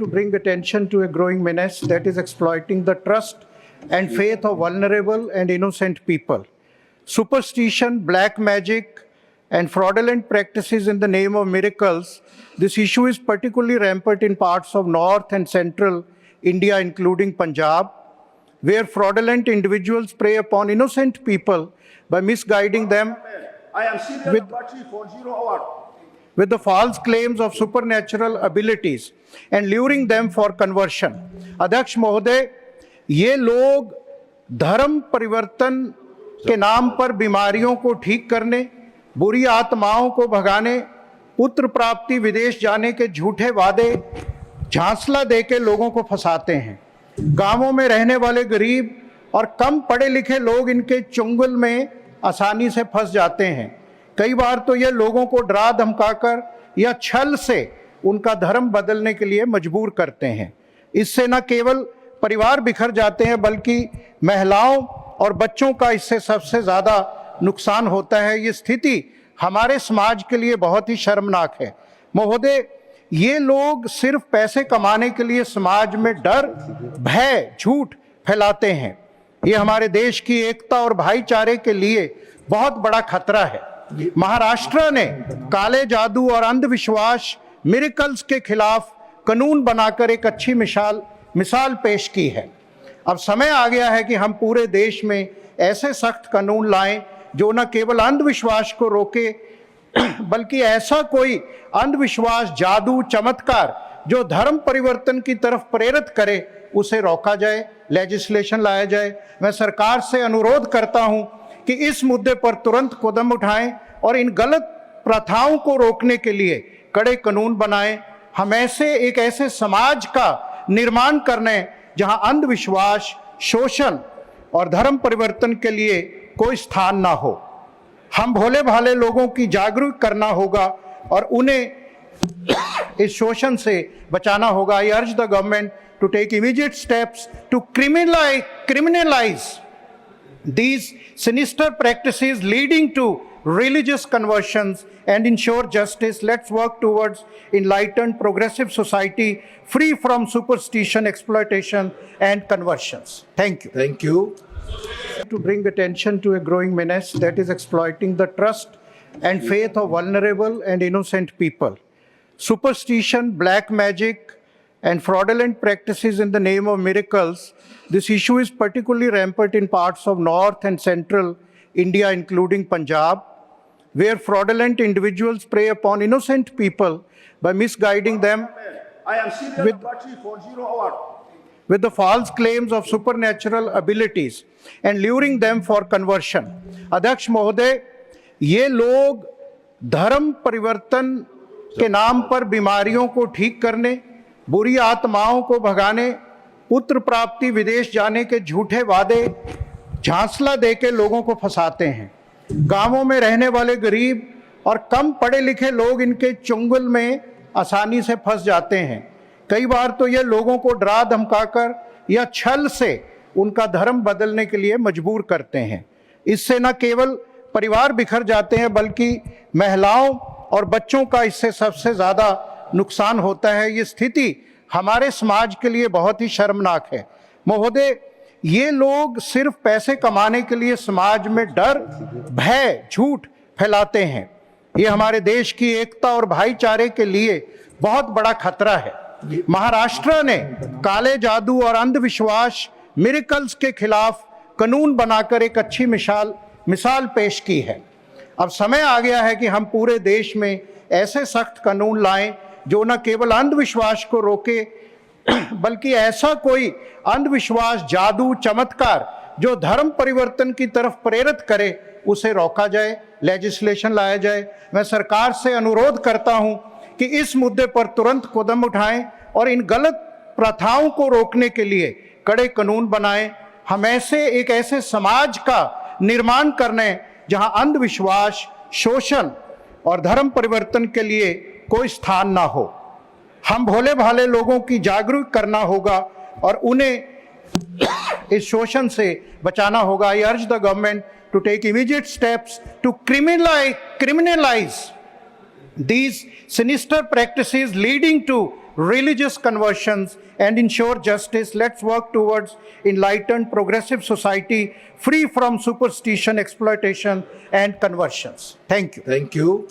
to bring attention to a growing menace that is exploiting the trust and faith of vulnerable and innocent people. Superstition, black magic, and fraudulent practices in the name of miracles. This issue is particularly rampant in parts of north and central India, including Punjab, where fraudulent individuals prey upon innocent people by misguiding them with the false claims of supernatural abilities and luring them for conversion. अध्यक्ष महोदय, ये लोग धर्म परिवर्तन के नाम पर बीमारियों को ठीक करने, बुरी आत्माओं को भगाने, पुत्र प्राप्ति, विदेश जाने के झूठे वादे झांसला देके लोगों को फंसाते हैं। गांवों में रहने वाले गरीब और कम पढ़े लिखे लोग इनके चुंगल में आसानी से फंस जाते हैं। कई बार तो ये लोगों को डरा धमकाकर या छल से उनका धर्म बदलने के लिए मजबूर करते हैं। इससे न केवल परिवार बिखर जाते हैं, बल्कि महिलाओं और बच्चों का इससे सबसे ज्यादा नुकसान होता है। ये स्थिति हमारे समाज के लिए बहुत ही शर्मनाक है। महोदय, ये लोग सिर्फ पैसे कमाने के लिए समाज में डर, भय, झूठ फैलाते हैं। ये हमारे देश की एकता और भाईचारे के लिए बहुत बड़ा खतरा है। महाराष्ट्र ने काले जादू और अंधविश्वास, मिरेकल्स के खिलाफ कानून बनाकर एक अच्छी मिसाल पेश की है। अब समय आ गया है कि हम पूरे देश में ऐसे सख्त कानून लाएं जो न केवल अंधविश्वास को रोके, बल्कि ऐसा कोई अंधविश्वास, जादू, चमत्कार जो धर्म परिवर्तन की तरफ प्रेरित करे, उसे रोका जाए, लेजिस्लेशन लाया जाए। मैं सरकार से अनुरोध करता हूं कि इस मुद्दे पर तुरंत कदम उठाएं और इन गलत प्रथाओं को रोकने के लिए कड़े कानून बनाएं। हम एक ऐसे समाज का निर्माण करने जहां अंधविश्वास, शोषण और धर्म परिवर्तन के लिए कोई स्थान ना हो। हम भोले भाले लोगों की जागरूक करना होगा और उन्हें इस शोषण से बचाना होगा। I urge the government to take immediate steps to criminalize these sinister practices leading to religious conversions and ensure justice. Let's work towards enlightened, progressive society free from superstition, exploitation, and conversions. Thank you. Thank you. To bring attention to a growing menace that is exploiting the trust and faith of vulnerable and innocent people. Superstition, black magic, and fraudulent practices in the name of miracles. This issue is particularly rampant in parts of north and central India, including Punjab, where fraudulent individuals prey upon innocent people by misguiding them with the false claims of supernatural abilities and luring them for conversion. अध्यक्ष महोदय, ये लोग धर्म परिवर्तन के नाम पर बीमारियों को ठीक करने, बुरी आत्माओं को भगाने, पुत्र प्राप्ति, विदेश जाने के झूठे वादे झांसला देके लोगों को फंसाते हैं। गांवों में रहने वाले गरीब और कम पढ़े लिखे लोग इनके चुंगल में आसानी से फंस जाते हैं। कई बार तो ये लोगों को डरा धमकाकर या छल से उनका धर्म बदलने के लिए मजबूर करते हैं। इससे न केवल परिवार बिखर जाते हैं, बल्कि महिलाओं और बच्चों का इससे सबसे ज्यादा नुकसान होता है। ये स्थिति हमारे समाज के लिए बहुत ही शर्मनाक है। महोदय, ये लोग सिर्फ पैसे कमाने के लिए समाज में डर, भय, झूठ फैलाते हैं। ये हमारे देश की एकता और भाईचारे के लिए बहुत बड़ा खतरा है। महाराष्ट्र ने काले जादू और अंधविश्वास, मिरेकल्स के खिलाफ कानून बनाकर एक अच्छी मिसाल पेश की है। अब समय आ गया है कि हम पूरे देश में ऐसे सख्त कानून लाएं जो न केवल अंधविश्वास को रोके, बल्कि ऐसा कोई अंधविश्वास, जादू, चमत्कार जो धर्म परिवर्तन की तरफ प्रेरित करे, उसे रोका जाए, लेजिस्लेशन लाया जाए। मैं सरकार से अनुरोध करता हूं कि इस मुद्दे पर तुरंत कदम उठाएं और इन गलत प्रथाओं को रोकने के लिए कड़े कानून बनाएं। हम एक ऐसे समाज का निर्माण करने जहां अंधविश्वास, शोषण और धर्म परिवर्तन के लिए कोई स्थान ना हो। हम भोले भाले लोगों की जागरूक करना होगा और उन्हें इस शोषण से बचाना होगा। I urge the government to take immediate steps to criminalize these sinister practices leading to religious conversions, and ensure justice. Let's work towards enlightened, progressive society free from superstition, exploitation, and conversions. Thank you. Thank you.